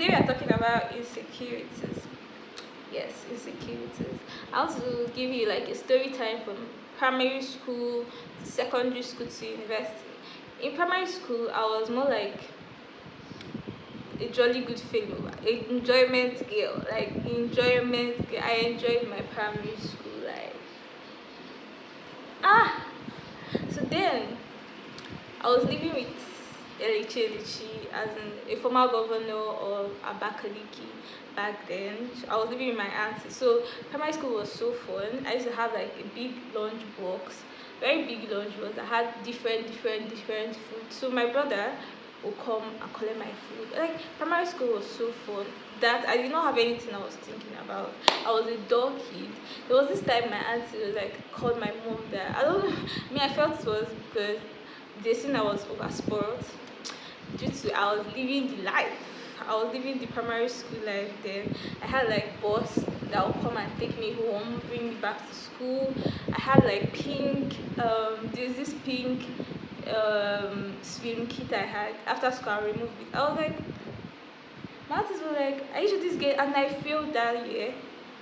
Today we are talking about insecurities. Yes, insecurities. I want to give you like a story time from primary school to secondary school to university. In primary school, I was more like a jolly good fellow, a enjoyment girl, like enjoyment girl. I enjoyed my primary school life. Ah, so then I was living with Elichi, as in a former governor of Abakaliki back then. I was living with my auntie. So primary school was so fun. I used to have like a big lunch box, very big lunch box that had different food. So my brother would come and collect my food. Like primary school was so fun that I did not have anything I was thinking about. I was a dull kid. There was this time my auntie was like called my mom that I don't know. I mean I felt it was because they seen I was over spoiled due to I was living the life. I was living the primary school life then. I had like boss that would come and take me home, bring me back to school. I had like pink, there's this pink swim kit I had. After school I removed it. I was like, my aunties were like, are you sure this girl? And I failed that year.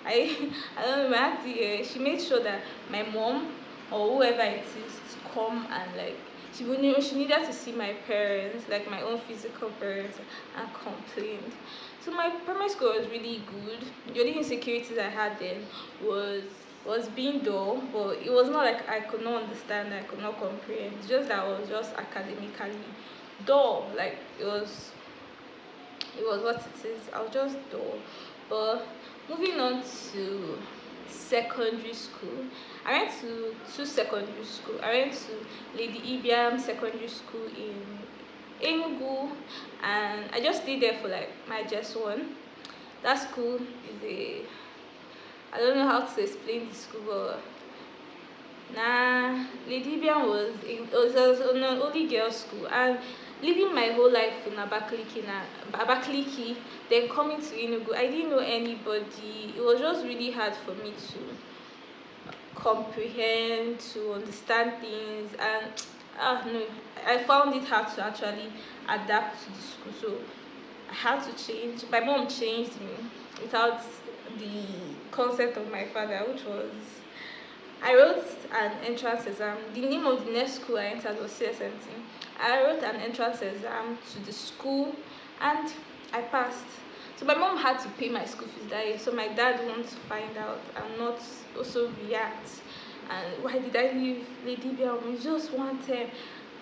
I don't know, my auntie, she made sure that my mom or whoever it is to come and like she needed to see my parents, like my own physical parents, and complained. So my primary school was really good. The only insecurities I had then was being dull, but it was not like I could not understand, I could not comprehend. It's just that I was just academically dull. Like it was what it is. I was just dull. But moving on to secondary school, I went to two secondary school. I went to Lady Ibiam Secondary School in Enugu, and I just stayed there for like my just one. That school is a, I don't know how to explain the school, but nah, Lady Ibiam was an only girls school, and living my whole life in Abakaliki, then coming to Enugu, I didn't know anybody. It was just really hard for me to comprehend, to understand things, and no, I found it hard to actually adapt to the school. So I had to change. My mom changed me without the consent of my father, which was I wrote an entrance exam. The name of the next school I entered was CSNT. I wrote an entrance exam to the school and I passed. So my mom had to pay my school fees that year. So my dad wanted to find out and not also react. And why did I leave Lady Bell? It's just one term.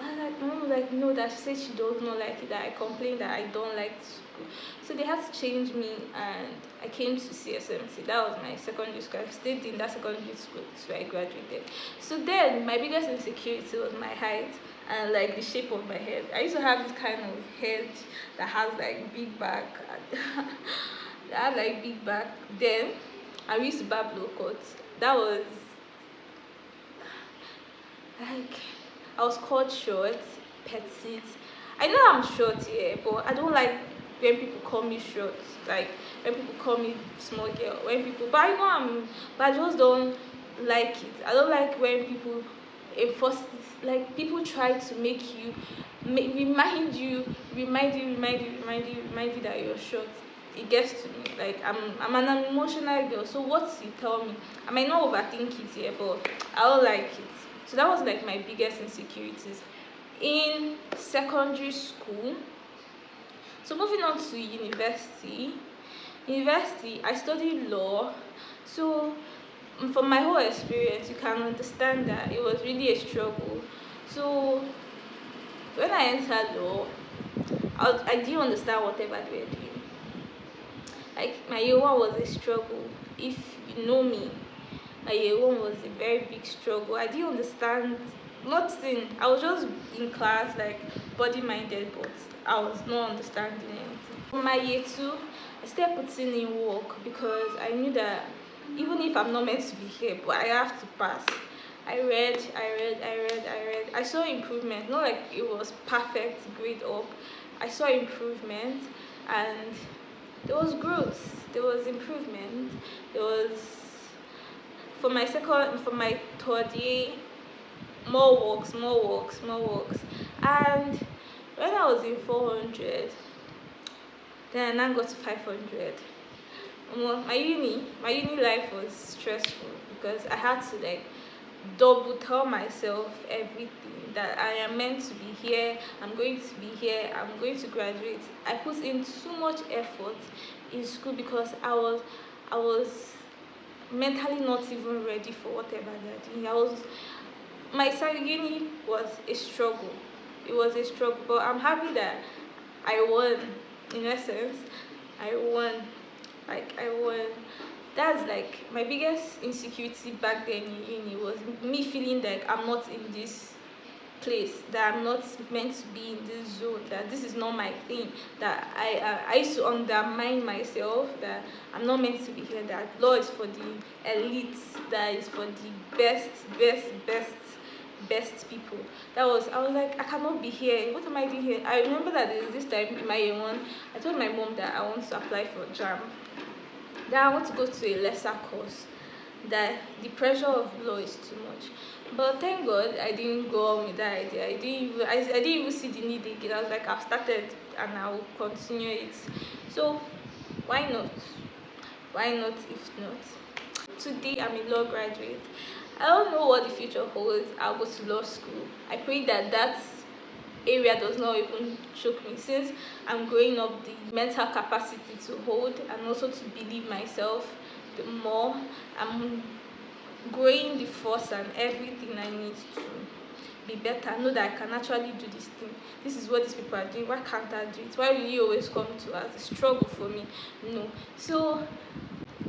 And like my mom was like, no, that she said she does not like it, that I complained that I don't like the school. So they had to change me and I came to CSMC. That was my secondary school. I stayed in that secondary school so I graduated. So then my biggest insecurity was my height and like the shape of my head. I used to have this kind of head that has like big back. That had like big back. Then I used to barb low cuts. That was like I was called short, petite. I know I'm short here, but I don't like when people call me short. Like when people call me small girl. When people, but I know but I just don't like it. I don't like when people enforce it. Like people try to make you, remind you that you're short. It gets to me. Like I'm an emotional girl. So what you tell me, I might not overthink it here, but I don't like it. So that was like my biggest insecurities in secondary school. So moving on to university. I studied law. So from my whole experience, you can understand that it was really a struggle. So when I entered law, I didn't understand whatever they were doing. Like my year one was a struggle. If you know me, my year one was a very big struggle. I didn't understand nothing. I was just in class like body minded, but I was not understanding anything. For my year two, I started putting in work because I knew that even if I'm not meant to be here, but I have to pass. I read. I saw improvement. Not like it was perfect grade up. I saw improvement and there was growth. There was improvement. There was for my third year, more works. And when I was in 400, Then I now got to 500. Well, my uni life was stressful because I had to like double tell myself everything that I am meant to be here, I'm going to be here, I'm going to graduate. I put in so much effort in school because I was mentally not even ready for whatever they're doing. My uni was a struggle. It was a struggle, but I'm happy that I won. In essence, I won. Like I won. That's like my biggest insecurity back then in uni was me feeling like I'm not in this place, that I'm not meant to be in this zone, that this is not my thing, that I used to undermine myself, that I'm not meant to be here, that law is for the elites, that is for the best people. I was like, I cannot be here. What am I doing here? I remember that there was this time in my year one, I told my mom that I want to apply for JAM, that I want to go to a lesser course, that the pressure of law is too much. But thank God I didn't go on with that idea. I didn't even see the need again. I was like, I've started and I will continue it. So why not? Why not if not? Today I'm a law graduate. I don't know what the future holds. I'll go to law school. I pray that area does not even choke me, since I'm growing up the mental capacity to hold and also to believe myself the more. I'm growing the force and everything I need to be better. I know that I can actually do this thing. This is what these people are doing. Why can't I do it? Why will you always come to as a struggle for me? No. So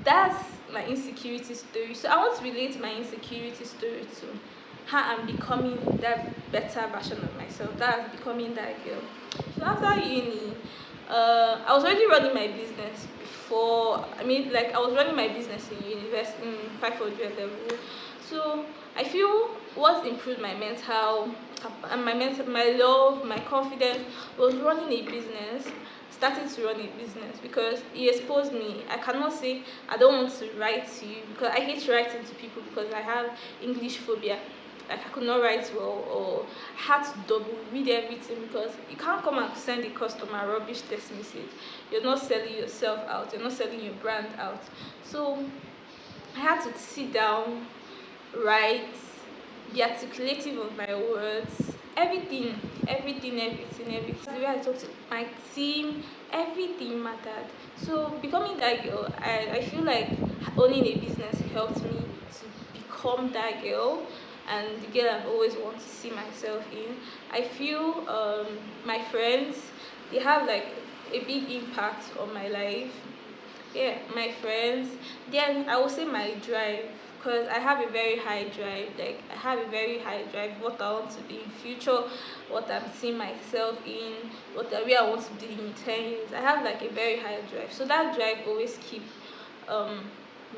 that's my insecurity story. So I want to relate my insecurity story to how I'm becoming that better version of myself. That's becoming that girl. So after uni, I was already running my business before. I mean, like I was running my business in university in 500 level. So I feel what improved my mental and my love, my confidence was running a business, starting to run a business, because it exposed me. I cannot say I don't want to write to you, because I hate writing to people because I have English phobia. Like I could not write well, or had to double read everything, because you can't come and send a customer rubbish text message. You're not selling yourself out, you're not selling your brand out. So I had to sit down, write, be articulative of my words, everything. The way I talk to my team, everything mattered. So becoming that girl, I feel like owning a business helped me to become that girl, and the girl I've always wanted to see myself in. I feel my friends, they have like a big impact on my life. Yeah, my friends. Then I would say my drive, because I have a very high drive. Like I have a very high drive. What I want to be in future, what I'm seeing myself in, where I want to be in 10 years. I have like a very high drive. So that drive always keep um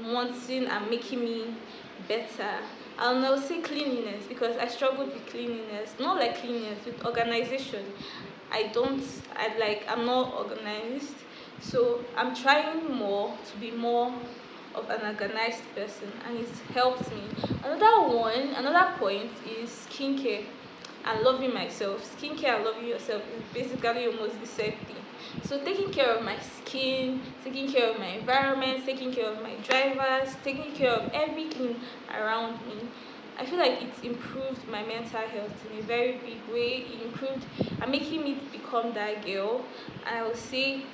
wanting and making me better. And I would say cleanliness, because I struggled with cleanliness. Not like cleanliness, with organization. I'm not organized. So I'm trying more to be more of an organized person, and it's helped me. Another point is skincare and loving myself. Skincare and loving yourself is basically almost the same thing. So taking care of my skin, taking care of my environment, taking care of my drivers, taking care of everything around me, I feel like it's improved my mental health in a very big way. It improved and making me become that girl. I would say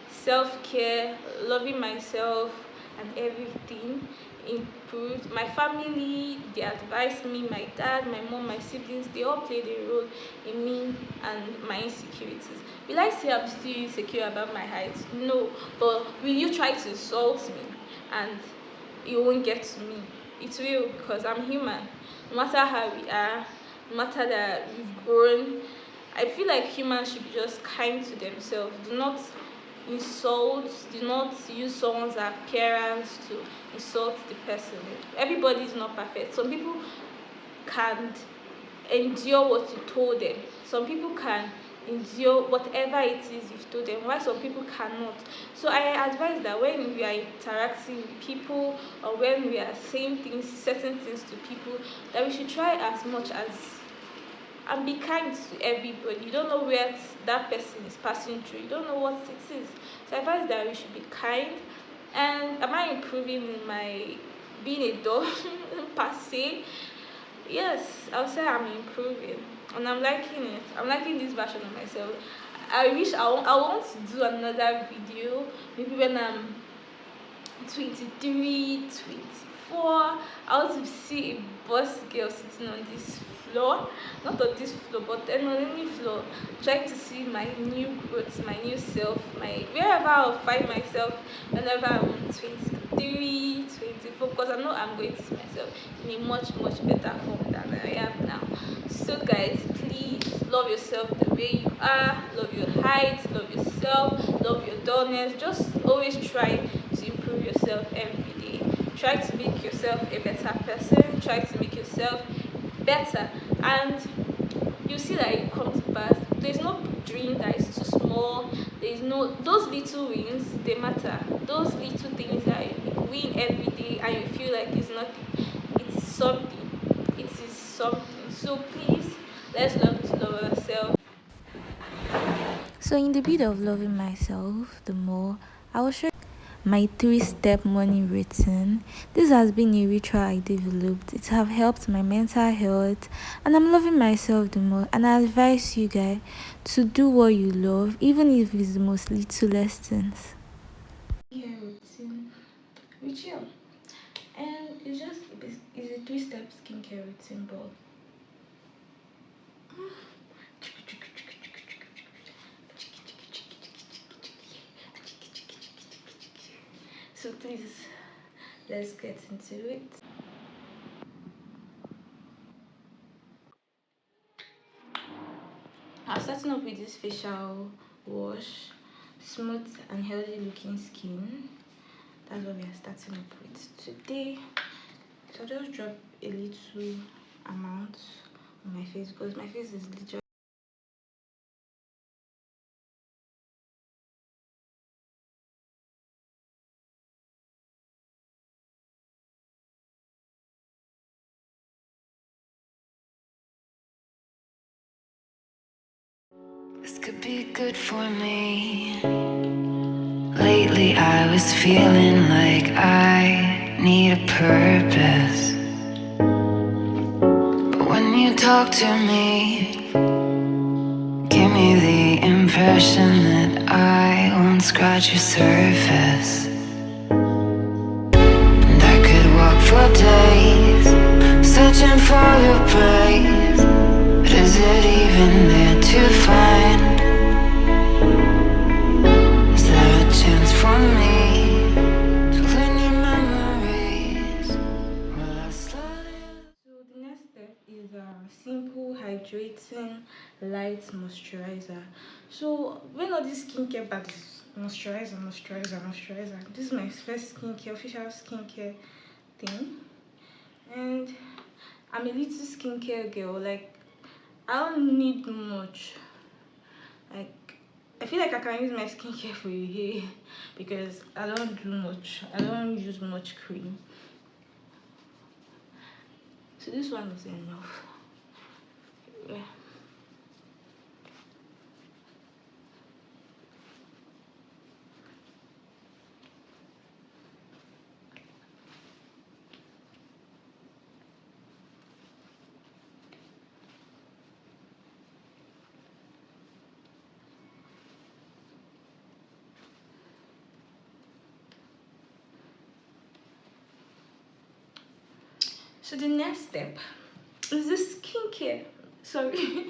self-care, loving myself, and everything improved. My family, they advised me, my dad, my mom, my siblings, they all played a role in me and my insecurities. Will I say I'm still insecure about my height? No. But will you try to insult me and you won't get to me? It will, because I'm human. No matter how we are, no matter that we've grown, I feel like humans should be just kind to themselves. Do not insult, do not use someone's appearance to insult the person. Everybody is not perfect. Some people can endure what you told them. Some people can endure whatever it is you've told them, while some people cannot. So I advise that when we are interacting with people, or when we are saying things, certain things to people, that we should try as much as possible, not to insult them. We should try as much as possible not to insult them, because if we insult them, that means we are insulting them. So I advise that when we are interacting with people, or when we are saying things, certain things to people, that we should try as much as possible not to insult them, because if we insult them, that means we are insulting them. and be kind to everybody. You don't know where that person is passing through. You don't know what it is. So I advise that we should be kind. And am I improving in my being a dog per se? Yes, I'll say I'm improving, and I'm liking it. I'm liking this version of myself. I wish I want to do another video, maybe when I'm 23, 24. I want to see a boss girl sitting on this floor, not on this floor, but then on any floor, trying to see my new growth, my new self, my wherever I'll find myself whenever I'm 23, 24, because I know I'm going to see myself in a much, much better form than I am now. So guys, please love yourself the way you are, love your height, love yourself, love your dullness. Just always try to improve yourself every day. Try to make yourself a better person, try to make yourself better, and you see that it comes to pass. There's no dream that is too small. There's no, those little wins, they matter. Those little things that you win every day and you feel like it's nothing, it's something. It is something. So please, let's learn to love ourselves. So in the bit of loving myself the more, I will share my 3-step morning routine. This has been a ritual I developed. It have helped my mental health, and I'm loving myself the more. And I advise you guys to do what you love, even if it's the most littlest things. Yeah, routine, ritual, and it's a 3-step skincare routine, but so please, let's get into it. I'm starting off with this facial wash, smooth and healthy looking skin. That's what we are starting up with today. So I'll just drop a little amount on my face because my face is literally. This could be good for me. Lately I was feeling like I need a purpose. But when you talk to me, give me the impression that I won't scratch your surface. And I could walk for days, searching for your praise. But is it even there to find? Is there a chance for me to learn your memories? Will I slowly? So the next step is a simple hydrating light moisturizer. So when all this skincare but moisturizer. This is my first skincare, official skincare thing, and I'm a little skincare girl. Like I don't need much. Like I feel like I can use my skincare for a year because I don't do much. I don't use much cream. So this one is enough. Yeah. So the next step is the skincare. Sorry,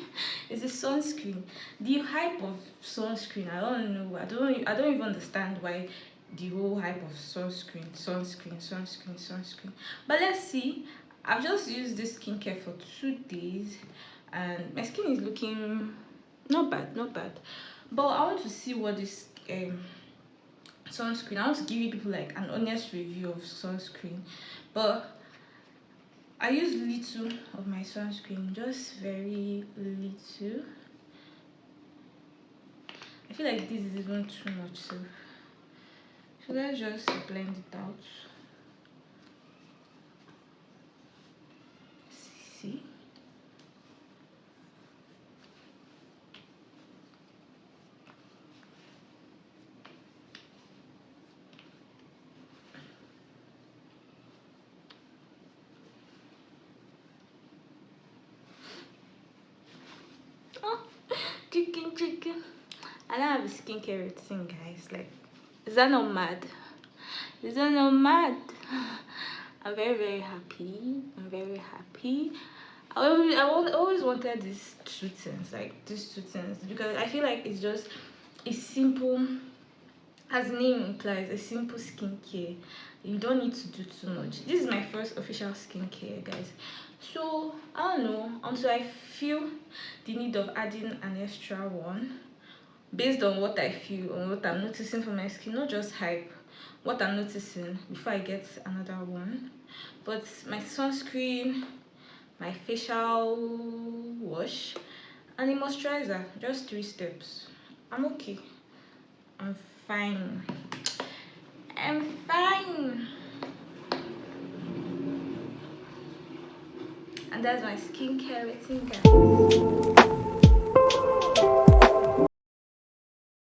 is the sunscreen. The hype of sunscreen. I don't know. I don't even understand why the whole hype of sunscreen. But let's see. I've just used this skincare for 2 days, and my skin is looking not bad, not bad. But I want to see what this sunscreen. I want to give you people like an honest review of sunscreen, but I use little of my sunscreen, just very little. I feel like this is even too much, so let's just blend it out. See? chicken. I don't have a skincare routine, guys. Like, is that not mad? Is that not mad? I'm very, very happy. I'm very happy. Always wanted these two things, like these two things, because I feel like it's simple, as the name implies, a simple skincare. You don't need to do too much. This is my first official skincare, guys. So I don't know until I feel the need of adding an extra one, based on what I feel, on what I'm noticing for my skin, not just hype, what I'm noticing before I get another one. But my sunscreen, my facial wash, and the moisturizer, just 3 steps. I'm okay. I'm fine. I'm fine. And that's my skincare routine, guys.